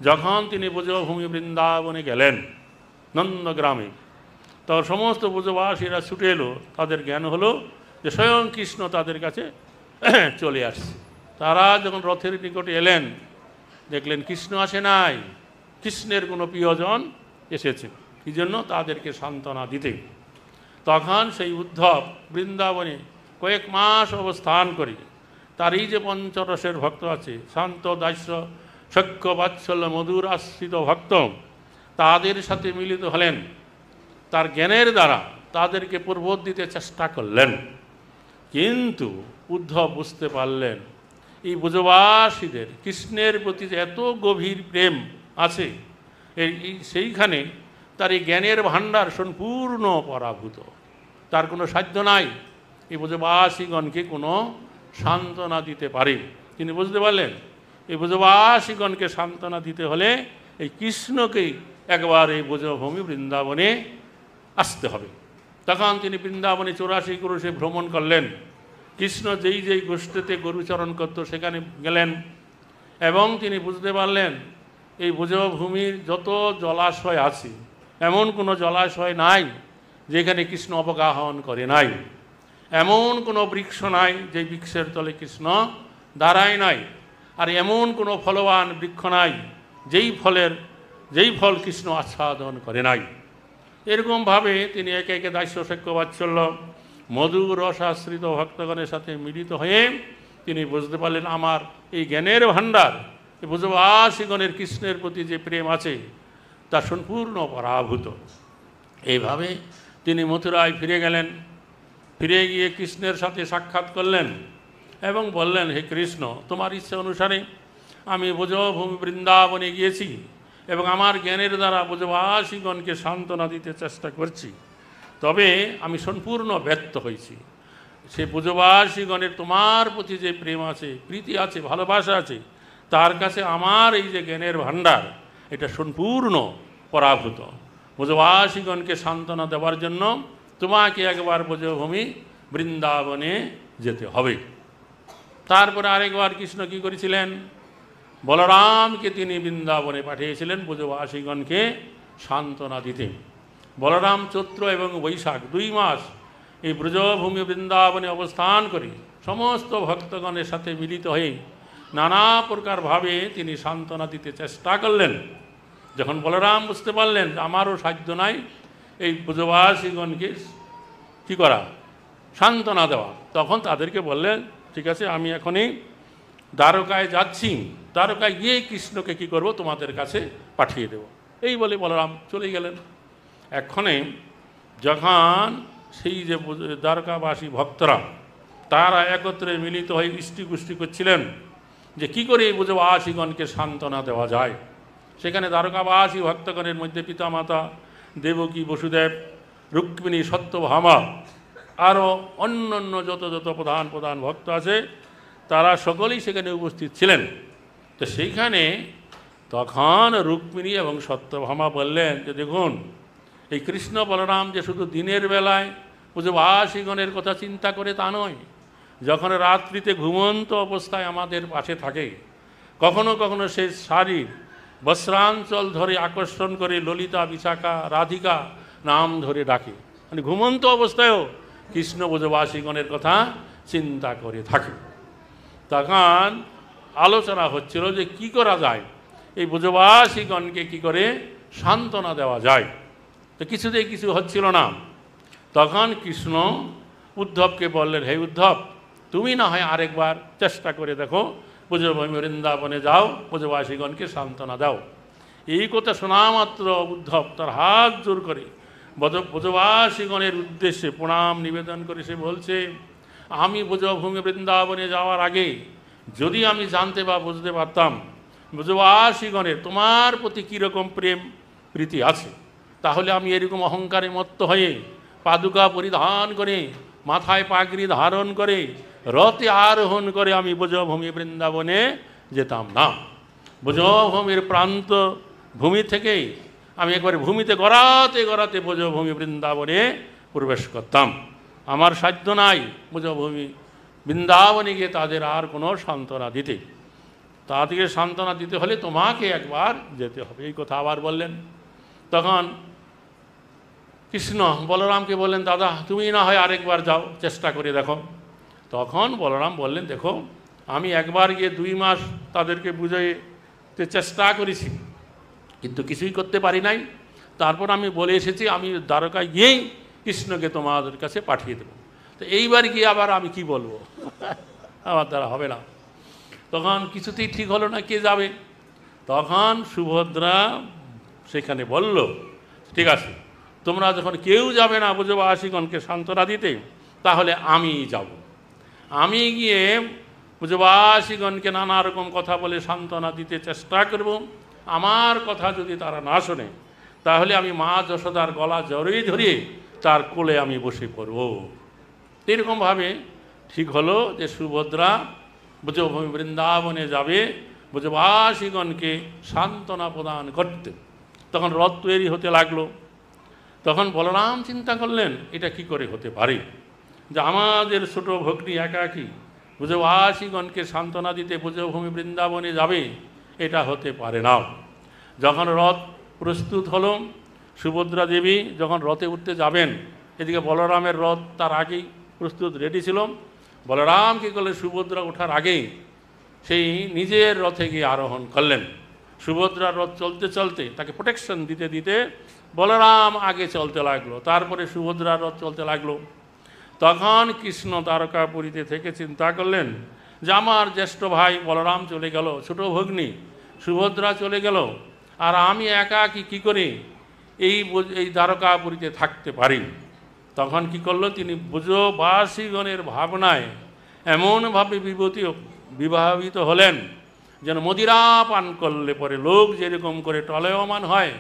যখন তিনি ব্রজভূমি বৃন্দাবনে গেলেন নন্দগ্রামে, তখন সমস্ত ব্রজবাসীরা ছুটে এলো, তাদের জ্ঞান হলো যে স্বয়ং কৃষ্ণ তাদের কাছে চলে আসছে। তারা যখন রথের নিকটে এলেন, দেখলেন কৃষ্ণ আসে নাই, কৃষ্ণের কোনো প্রিয়জন এসেছে, এই জন্য তাদেরকে সান্ত্বনা দিতে। তখন সেই উদ্ধব বৃন্দাবনে কয়েক মাস অবস্থান করে তার এই যে পঞ্চরসের ভক্ত আছে, শান্ত দাস্য সখ্য বাৎসল্য মধুর আশ্রিত ভক্ত, তাদের সাথে মিলিত হলেন, তার জ্ঞানের দ্বারা তাদেরকে প্রবোধ দিতে চেষ্টা করলেন। কিন্তু উদ্ধব বুঝতে পারলেন এই ব্রজবাসীদের কৃষ্ণের প্রতি যে এত গভীর প্রেম আছে, সেইখানে তার এই জ্ঞানের ভাণ্ডার সম্পূর্ণ পরাভূত, তার কোনো সাধ্য নাই এই ব্রজবাসীগণকে কোনো সান্ত্বনা দিতে পারে। তিনি বুঝতে পারলেন এই ব্রজবাসীগণকে সান্ত্বনা দিতে হলে এই কৃষ্ণকেই একবার এই ব্রজভূমি বৃন্দাবনে আসতে হবে। তখন তিনি বৃন্দাবনে 84 ক্রোশে ভ্রমণ করলেন। কৃষ্ণ যেই যেই গোষ্ঠীতে গরুচরণ করত সেখানে গেলেন, এবং তিনি বুঝতে পারলেন এই ব্রজভূমির যত জলাশয় আছে এমন কোনো জলাশয় নাই যেখানে কৃষ্ণ অবগাহন করে নাই, এমন কোনো বৃক্ষ নাই যে বৃক্ষের তলে কৃষ্ণ দাঁড়ায় নাই, আর এমন কোনো ফলবান বৃক্ষ নাই যেই ফল কৃষ্ণ আস্বাদন করে নাই। এরকমভাবে তিনি একে একে দাস্য সখ্য বাৎসল্য মধুর রসাশ্রিত ভক্তগণের সাথে মিলিত হয়ে তিনি বুঝতে পারলেন আমার এই জ্ঞানের ভাণ্ডার, এই ব্রজবাসীগণের কৃষ্ণের প্রতি যে প্রেম আছে তা সম্পূর্ণ পরাভূত। এইভাবে তিনি মথুরায় ফিরে গেলেন। ফিরে গিয়ে কৃষ্ণের সাথে সাক্ষাৎ করলেন এবং বললেন, হে কৃষ্ণ, তোমার ইচ্ছা অনুসারে আমি ব্রজভূমি বৃন্দাবনে গিয়েছি এবং আমার জ্ঞানের দ্বারা ব্রজবাসীগণকে সান্ত্বনা দিতে চেষ্টা করছি, তবে আমি সম্পূর্ণ ব্যর্থ হয়েছি। সে ব্রজবাসীগণের তোমার প্রতি যে প্রেম আছে, প্রীতি আছে, ভালোবাসা আছে, তার কাছে আমার এই যে জ্ঞানের ভাণ্ডার এটা সম্পূর্ণ পরাভূত। ব্রজবাসীগণকে সান্ত্বনা দেওয়ার জন্য তোমাকে একবার ব্রজভূমি বৃন্দাবনে যেতে হবে। তারপরে আরেকবার কৃষ্ণ কী করেছিলেন, বলরামকে তিনি বৃন্দাবনে পাঠিয়েছিলেন ব্রজবাসীগণকে সান্ত্বনা দিতে। বলরাম চৈত্র এবং বৈশাখ 2 মাস এই ব্রজভূমি বৃন্দাবনে অবস্থান করে সমস্ত ভক্তগণের সাথে মিলিত হয়ে নানা প্রকারভাবে তিনি সান্ত্বনা দিতে চেষ্টা করলেন। যখন বলরাম বুঝতে পারলেন যে আমারও সাধ্য নাই এই ব্রজবাসীগণকে কী করা, সান্ত্বনা দেওয়া, তখন তাদেরকে বললেন ঠিক আছে আমি এখনই দ্বারকায় যাচ্ছি, দ্বারকায় গিয়ে কৃষ্ণকে কী করব তোমাদের কাছে পাঠিয়ে দেব। এই বলে বলরাম চলে গেলেন। এক্ষণে যখন সেই যে দ্বারকাবাসী ভক্তরা তারা একত্রে মিলিত হয়ে ইষ্টিকুষ্টি করছিলেন যে কী করে এই ব্রজবাসীগণকে সান্ত্বনা দেওয়া যায়, সেখানে দ্বারকাবাসী ভক্তগণের মধ্যে পিতামাতা দেবকী, বসুদেব, রুক্মিণী, সত্যভামা আরও অন্য যত প্রধান প্রধান ভক্ত আছে তারা সকলেই সেখানে উপস্থিত ছিলেন। তো সেইখানে তখন রুক্মিণী এবং সত্যভামা বললেন যে দেখুন এই কৃষ্ণ বলরাম যে শুধু দিনের বেলায় ব্রজবাসীগণের কথা চিন্তা করে তা নয়, যখন রাত্রিতে ঘুমন্ত অবস্থায় আমাদের পাশে থাকে, কখনো কখনো সে শারীর বস্ত্রাঞ্চল ধরে আকর্ষণ করে ললিতা, বিশাখা, রাধিকা নাম ধরে ডাকে, মানে ঘুমন্ত অবস্থায়ও কৃষ্ণ ব্রজবাসীগণের কথা চিন্তা করে থাকে। তখন আলোচনা হচ্ছিল যে কি করা যায়, এই ব্রজবাসীগণকে কি করে সান্ত্বনা দেওয়া যায়। তো কিছুতেই কিছু হচ্ছিল না। তখন কৃষ্ণ উদ্ধবকে বললেন, হে উদ্ধব, তুমি না হয় আরেকবার চেষ্টা করে দেখো, ব্রজভূমি বৃন্দাবনে যাও, ব্রজবাসীগণকে সান্ত্বনা দাও। এই কথা শোনা মাত্র উদ্ধব তার হাত জোর করে ব্রজবাসীগণের উদ্দেশ্যে প্রণাম নিবেদন করে সে বলছে, আমি ব্রজভূমি বৃন্দাবনে যাওয়ার আগে যদি আমি জানতে বা বুঝতে পারতাম ব্রজবাসীগণের তোমার প্রতি কীরকম প্রেম প্রীতি আছে, তাহলে আমি এরকম অহংকারে মত্ত হয়ে পাদুকা পরিধান করে মাথায় পাগড়ি ধারণ করে রথে আরোহণ করে আমি ব্রজভূমি বৃন্দাবনে যেতাম না। ব্রজভূমির প্রান্ত ভূমি থেকেই আমি একবারে ভূমিতে গড়াতে গড়াতে ব্রজভূমি বৃন্দাবনে প্রবেশ করতাম। আমার সাধ্য নাই ব্রজভূমি বৃন্দাবনে গিয়ে তাদের আর কোনো সান্ত্বনা দিতে, তাদেরকে সান্ত্বনা দিতে হলে তোমাকে একবার যেতে হবে, এই কথা আবার বললেন। তখন কৃষ্ণ বলরামকে বললেন, দাদা তুমি না হয় আরেকবার যাও, চেষ্টা করে দেখো। তখন বলরাম বললেন, দেখো আমি একবার গিয়ে 2 মাস তাদেরকে বুঝাইতে চেষ্টা করেছি, কিন্তু কিছুই করতে পারি নাই। তারপর আমি বলে এসেছি আমি দ্বারকায় গিয়েই কৃষ্ণকে তোমাদের কাছে পাঠিয়ে দেবো। তো এইবার গিয়ে আবার আমি কি বলবো, আমার দ্বারা হবে না। তখন কিছুতেই ঠিক হলো না কে যাবে। তখন সুভদ্রা সেখানে বলল, ঠিক আছে তোমরা যখন কেউ যাবে না ব্রজবাসীগণকে সান্ত্বনা দিতে, তাহলে আমি যাব। আমি গিয়ে ব্রজবাসীগণকে নানা রকম কথা বলে সান্ত্বনা দিতে চেষ্টা করব। আমার কথা যদি তারা না শোনে, তাহলে আমি মা যশোদার গলা জড়িয়ে ধরিয়ে তার কোলে আমি বসে পড়ব। এরকমভাবে ঠিক হলো যে সুভদ্রা ব্রজভূমি বৃন্দাবনে যাবে ব্রজবাসীগণকে সান্ত্বনা প্রদান করতে। তখন রথ তৈরি হতে লাগলো। তখন বলরাম চিন্তা করলেন, এটা কি করে হতে পারে যে আমাদের ছোট ভগ্নী একাকী ব্রজবাসীগণকে সান্ত্বনা দিতে ব্রজভূমি বৃন্দাবনে যাবে, এটা হতে পারে না। যখন রথ প্রস্তুত হলো, সুভদ্রা দেবী যখন রথে উঠতে যাবেন, এদিকে বলরামের রথ তার আগেই প্রস্তুত রেডি ছিল। বলরাম কী করলেন, সুভদ্রা ওঠার আগেই সেই নিজের রথে গিয়ে আরোহণ করলেন। সুভদ্রার রথ চলতে চলতে তাকে প্রোটেকশন দিতে দিতে বলরাম আগে চলতে লাগলো, তারপরে সুভদ্রার রথ চলতে লাগলো। তখন কৃষ্ণ দ্বারকাপুরীতে থেকে চিন্তা করলেন যে আমার জ্যেষ্ঠ ভাই বলরাম চলে গেল, ছোট ভগ্নী সুভদ্রা চলে গেল, আর আমি একাকী কী করে এই দ্বারকাপুরীতে থাকতে পারি। তখন কি করলো, তিনি ব্রজবাসীগণের ভাবনায় এমনভাবে বিভাবিত হলেন যেন মদিরা পান করলে পরে লোক যেরকম করে টলয়মান হয়,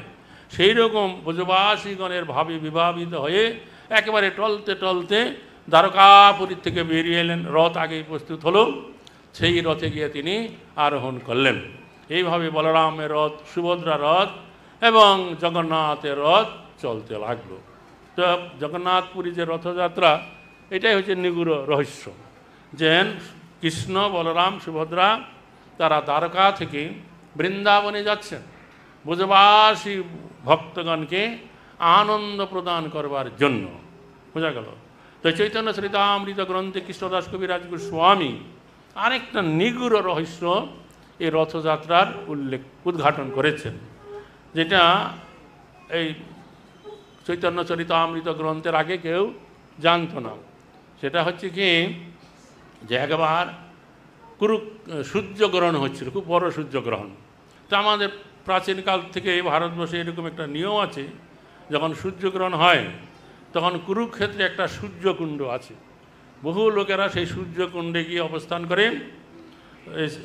সেই রকম ব্রজবাসীগণের ভাবে বিভাবিত হয়ে একেবারে টলতে টলতে দ্বারকাপুরী থেকে বেরিয়ে এলেন। রথ আগেই প্রস্তুত হলো, সেই রথে গিয়ে তিনি আরোহণ করলেন। এইভাবে বলরামের রথ, সুভদ্রা রথ এবং জগন্নাথের রথ চলতে লাগলো। তো জগন্নাথপুরী যে রথযাত্রা, এটাই হচ্ছে নিগুড় রহস্য। যে কৃষ্ণ, বলরাম, সুভদ্রা তারা দ্বারকা থেকে বৃন্দাবনে যাচ্ছেন ব্রজবাসী ভক্তগণকে আনন্দ প্রদান করবার জন্য। বোঝা গেল? তো চৈতন্য চরিতামৃত গ্রন্থে কৃষ্ণদাস কবিরাজ গোস্বামী আরেকটা নিগুড় রহস্য এই রথযাত্রার উদ্ঘাটন করেছেন, যেটা এই চৈতন্য চরিতামৃত গ্রন্থের আগে কেউ জানতো না। সেটা হচ্ছে কি, যে একবার সূর্যগ্রহণ হচ্ছিল, খুব বড় সূর্যগ্রহণ। তো আমাদের প্রাচীনকাল থেকে ভারতবর্ষে এরকম একটা নিয়ম আছে, যখন সূর্যগ্রহণ হয় তখন কুরুক্ষেত্রে একটা সূর্যকুণ্ড আছে। বহু লোকেরা সেই সূর্যকুণ্ডে গিয়ে অবস্থান করে।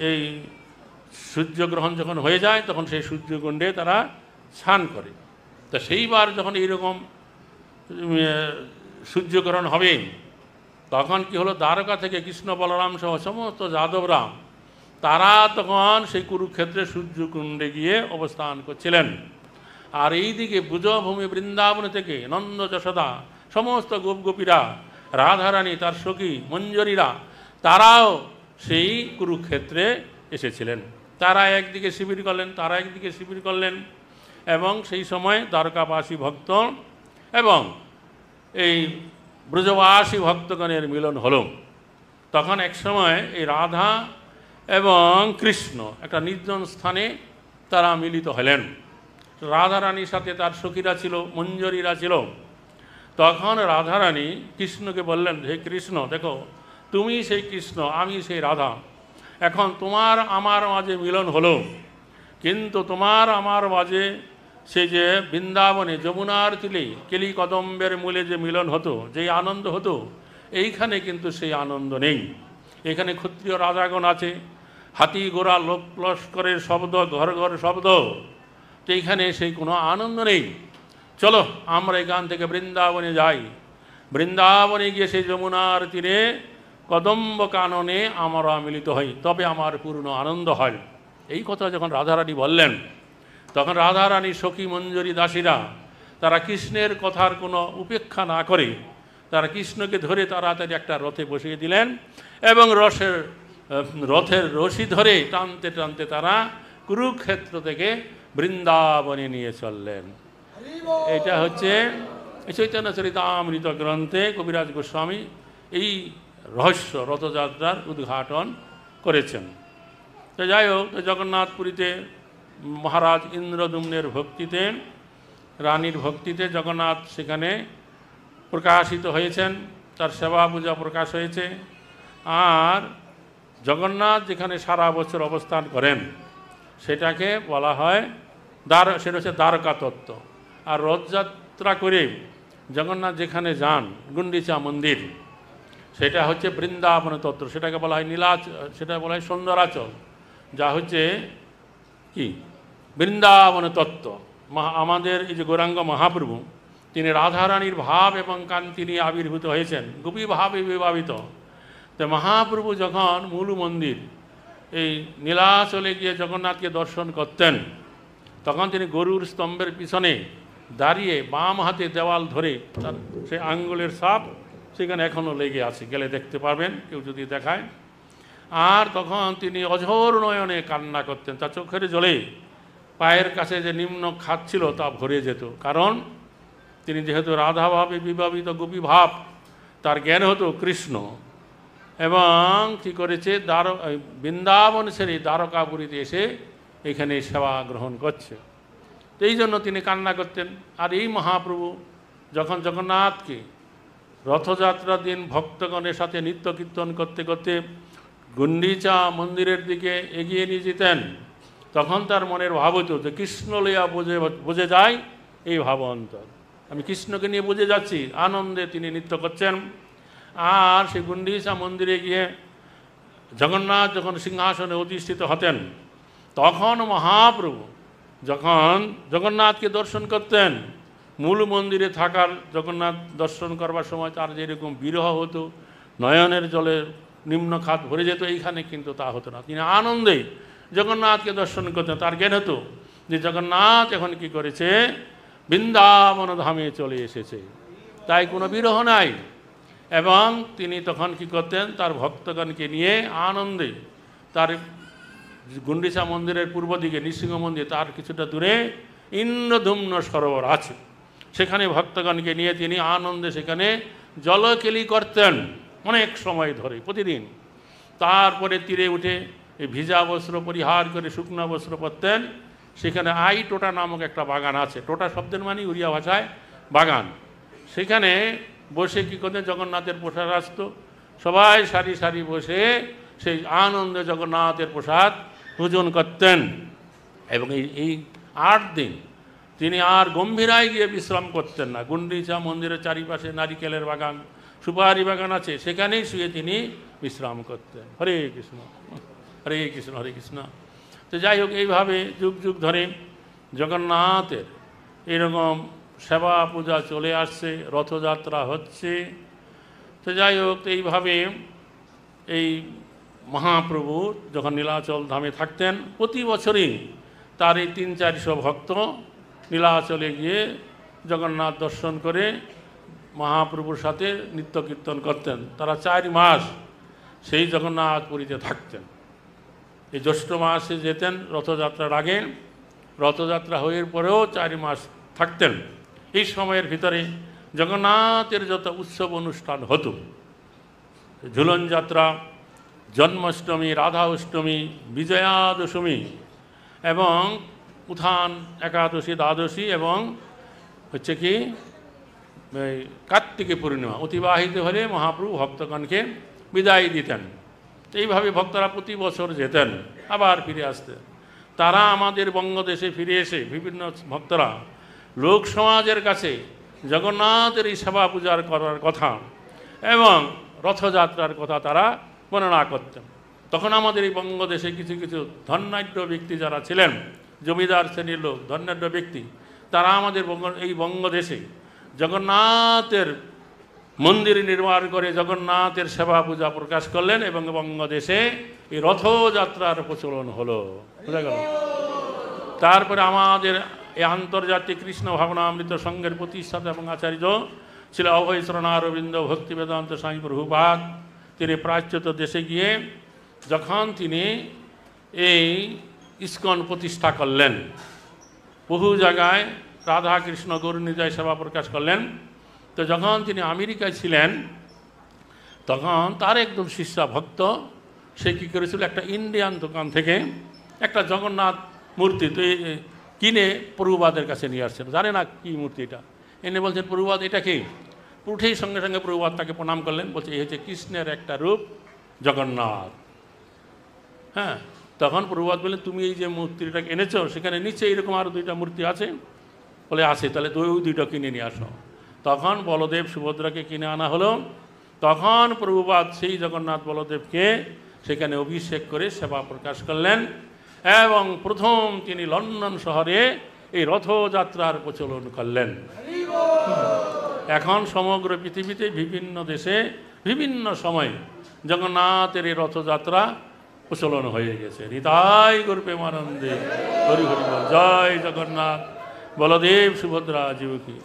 এই সূর্যগ্রহণ যখন হয়ে যায় তখন সেই সূর্যকুণ্ডে তারা স্নান করে। তা সেইবার যখন এইরকম সূর্যগ্রহণ হবে, তখন কি হলো, দ্বারকা থেকে কৃষ্ণ, বলরাম সহ সমস্ত যাদবরা তারা তখন সেই কুরুক্ষেত্রে সূর্যকুণ্ডে গিয়ে অবস্থান করছিলেন। আর এইদিকে ব্রজভূমি বৃন্দাবন থেকে নন্দ, যশোদা, সমস্ত গোপগোপীরা, রাধারানী, তার সখী মঞ্জরীরা, তারাও সেই কুরুক্ষেত্রে এসেছিলেন। তারা একদিকে শিবির করলেন, তারা একদিকে শিবির করলেন, এবং সেই সময় দ্বারকাবাসী ভক্ত এবং এই ব্রজবাসী ভক্তগণের মিলন হলো। তখন এক সময় এই রাধা এবং কৃষ্ণ একটা নির্জন স্থানে তারা মিলিত হলেন। রাধারানীর সাথে তার সখীরা ছিল, মঞ্জরীরা ছিল। তখন রাধারানী কৃষ্ণকে বললেন, হে কৃষ্ণ, দেখো তুমি সেই কৃষ্ণ, আমি সেই রাধা, এখন তোমার আমার মাঝে মিলন হলো, কিন্তু তোমার আমার মাঝে সেই যে বৃন্দাবনে যমুনার তীরে কেলি কদম্বের মূলে যে মিলন হতো, যেই আনন্দ হতো, এইখানে কিন্তু সেই আনন্দ নেই। এখানে ক্ষত্রিয় রাজাগণ আছে, হাতি ঘোড়া লোক লস্করের শব্দ, ঘর ঘর শব্দ, তো এইখানে সেই কোনো আনন্দ নেই। চলো আমরা এখান থেকে বৃন্দাবনে যাই, বৃন্দাবনে গিয়ে সেই যমুনার তীরে কদম্ব কাননে আমরা মিলিত হই, তবে আমার পূর্ণ আনন্দ হয়। এই কথা যখন রাধারানী বললেন, তখন রাধারানী সখী মঞ্জরী দাসীরা তারা কৃষ্ণের কথার কোনো উপেক্ষা না করে তারা কৃষ্ণকে ধরে তাড়াতাড়ি একটা রথে বসিয়ে দিলেন, এবং রথের রশি ধরে টানতে টানতে তারা কুরুক্ষেত্র থেকে বৃন্দাবনে নিয়ে চললেন। এটা হচ্ছে চৈতন্য চরিতামৃত গ্রন্থে কবিরাজ গোস্বামী এই রহস্য রথযাত্রার উদ্ঘাটন করেছেন। তো যাই হোক, জগন্নাথপুরীতে মহারাজ ইন্দ্রদুম্নের ভক্তিতে, রানীর ভক্তিতে জগন্নাথ সেখানে প্রকাশিত হয়েছেন, তার সেবা পূজা প্রকাশ হয়েছে। আর জগন্নাথ যেখানে সারা বছর অবস্থান করেন সেটাকে বলা হয় সেটা হচ্ছে দ্বারকা তত্ত্ব। আর রথযাত্রা করে জগন্নাথ যেখানে যান, গুন্ডিচা মন্দির, সেটা হচ্ছে বৃন্দাবন তত্ত্ব, সেটাকে বলা হয় সেটা বলা হয় সুন্দরাচল, যা হচ্ছে কি বৃন্দাবন তত্ত্ব। আমাদের এই যে গৌরাঙ্গ মহাপ্রভু, তিনি রাধারানীর ভাব এবং কান্তি নিয়ে আবির্ভূত হয়েছেন, গোপী ভাবে বিভাবিত। তো মহাপ্রভু যখন মূল মন্দির এই নীলাচলে গিয়ে জগন্নাথকে দর্শন করতেন, তখন তিনি গরুর স্তম্ভের পিছনে দাঁড়িয়ে বাম হাতে দেওয়াল ধরে, তার সেই আঙ্গুলের ছাপ সেখানে এখনও লেগে আছে, গেলে দেখতে পারবেন কেউ যদি দেখায়। আর তখন তিনি অঝোর নয়নে কান্না করতেন, তার চোখের জলে পায়ের কাছে যে নিম্ন খাত ছিল তা ভরে যেত, কারণ তিনি যেহেতু রাধাভাবে বিভাবিত, গোপী ভাব তার জ্ঞান হতো কৃষ্ণ, এবং কী করেছে বৃন্দাবন ছেড়ে দ্বারকাপুরীতে এসে এখানে সেবা গ্রহণ করছে। তো এই জন্য তিনি কান্না করতেন। আর এই মহাপ্রভু যখন জগন্নাথকে রথযাত্রার দিন ভক্তগণের সাথে নৃত্য কীর্তন করতে করতে গুন্ডিচা মন্দিরের দিকে এগিয়ে নিয়ে যেতেন, তখন তার মনের ভাব হতো যে কৃষ্ণ লইয়া বুঝে যায় এই ভাব অন্তর, আমি কৃষ্ণকে নিয়ে বুঝে যাচ্ছি, আনন্দে তিনি নৃত্য করছেন। আর সেই গুন্ডিচা মন্দিরে গিয়ে জগন্নাথ যখন সিংহাসনে অধিষ্ঠিত হতেন, তখন মহাপ্রভু যখন জগন্নাথকে দর্শন করতেন, মূল মন্দিরে থাকার জগন্নাথ দর্শন করবার সময় তার যেরকম বিরহ হতো, নয়নের জলে নিম্ন খাত ভরে যেত, এইখানে কিন্তু তা হতো না। তিনি আনন্দে জগন্নাথকে দর্শন করতেন। তার জ্ঞান হতো যে জগন্নাথ এখন কি করেছে, বৃন্দাবন ধামে চলে এসেছে, তাই কোনো বিরহ নাই। এবং তিনি তখন কি করতেন, তার ভক্তগণকে নিয়ে আনন্দে তার গুন্ডিচা মন্দিরের পূর্ব দিকে নৃসিংহ মন্দির তার কিছুটা দূরে ইন্দ্রধুম্ন সরোবর আছে, সেখানে ভক্তগণকে নিয়ে তিনি আনন্দে সেখানে জলকেলি করতেন অনেক সময় ধরে প্রতিদিন। তারপরে তীরে উঠে এই ভিজা বস্ত্র পরিহার করে শুকনো বস্ত্র পরতেন। সেখানে আই টোটা নামক একটা বাগান আছে, টোটা শব্দের মানে উড়িয়া ভাষায় বাগান। সেখানে বসে কী করতেন, জগন্নাথের প্রসাদ আসত, সবাই সারি সারি বসে সেই আনন্দে জগন্নাথের প্রসাদ পূজন করতেন। এবং এই 8 দিন তিনি আর গম্ভীরায় গিয়ে বিশ্রাম করতেন না। গুন্ডিচা মন্দিরের চারিপাশে নারিকেলের বাগান, সুপারি বাগান আছে, সেখানেই শুয়ে তিনি বিশ্রাম করতেন। হরে কৃষ্ণ হরে কৃষ্ণ হরে কৃষ্ণ। তো যাই হোক, এইভাবে যুগ যুগ ধরে জগন্নাথের এরকম সেবা পূজা চলে আসছে, রথযাত্রা হচ্ছে। তো যাই হোক, এইভাবে এই মহাপ্রভু যখন নীলাচল ধামে থাকতেন, প্রতি বছরই তার এই 300-400 ভক্ত নীলাচলে গিয়ে জগন্নাথ দর্শন করে মহাপ্রভুর সাথে নিত্য কীর্তন করতেন। তারা 4 মাস সেই জগন্নাথ পুরীতে থাকতেন। এই জ্যৈষ্ঠ মাসে যেতেন রথযাত্রার আগে, রথযাত্রা হয়ে পরেও 4 মাস থাকতেন। এই সময়ের ভিতরে জগন্নাথের যত উৎসব অনুষ্ঠান হতো, ঝুলন যাত্রা, জন্মাষ্টমী, রাধা অষ্টমী, বিজয়া দশমী এবং উত্থান একাদশী, দ্বাদশী এবং হচ্ছে কি কার্তিকী পূর্ণিমা অতিবাহিত হলে মহাপ্রভু ভক্তগণকে বিদায় দিতেন। এইভাবে ভক্তরা প্রতি বছর যেতেন, আবার ফিরে আসতেন। তারা আমাদের বঙ্গদেশে ফিরে এসে বিভিন্ন ভক্তরা লোক সমাজের কাছে জগন্নাথের এই সেবা পূজার করার কথা এবং রথযাত্রার কথা তারা বর্ণনা করতেন। তখন আমাদের এই বঙ্গদেশে কিছু কিছু ধনাঢ্য ব্যক্তি যারা ছিলেন, জমিদার শ্রেণীর লোক, ধনাঢ্য ব্যক্তি, তারা আমাদের এই বঙ্গদেশে জগন্নাথের মন্দির নির্মাণ করে জগন্নাথের সেবা পূজা প্রকাশ করলেন এবং বঙ্গদেশে এই রথযাত্রার প্রচলন হলো। বুঝা গেল? তারপরে আমাদের এই আন্তর্জাতিক কৃষ্ণ ভাবনামৃত সংঘের প্রতিষ্ঠাতা এবং আচার্য ছিল অভয় শরণারবিন্দ ভক্তি বেদান্ত স্বামী প্রভুপাদ। তিনি প্রাচ্যত দেশে গিয়ে যখন তিনি এই ইস্কন প্রতিষ্ঠা করলেন, বহু জায়গায় রাধা কৃষ্ণ গৌরনিতাই সেবা প্রকাশ করলেন। তো যখন তিনি আমেরিকায় ছিলেন, তখন তার একদম শিষ্যা ভক্ত সে কী করেছিল, একটা ইন্ডিয়ান দোকান থেকে একটা জগন্নাথ মূর্তি কিনে প্রভুপাদের কাছে নিয়ে আসছেন। জানে না কি মূর্তি এটা, এনে বলছেন প্রভুপাদ এটা কি? উঠেই সঙ্গে সঙ্গে প্রভুপাদ তাকে প্রণাম করলেন, বলছে এই হচ্ছে কৃষ্ণের একটা রূপ জগন্নাথ। হ্যাঁ, তখন প্রভুপাদ বললেন তুমি এই যে মূর্তিটাকে এনেছো সেখানে নিচে এরকম আরও 2টা মূর্তি আছে? বলে আছে, তাহলে ওই 2টা কিনে নিয়ে আসো। তখন বলদেব সুভদ্রাকে কিনে আনা হলো। তখন প্রভুপাদ সেই জগন্নাথ বলদেবকে সেখানে অভিষেক করে সেবা প্রকাশ করলেন এবং প্রথম তিনি লন্ডন শহরে এই রথযাত্রার প্রচলন করলেন। এখন সমগ্র পৃথিবীতে বিভিন্ন দেশে বিভিন্ন সময় জগন্নাথের এই রথযাত্রা প্রচলন হয়ে গেছে। হৃদয় গৌর প্রেমানন্দে হরি হরি বল। জয় জগন্নাথ, বলদেব সুভদ্রা জীব কি।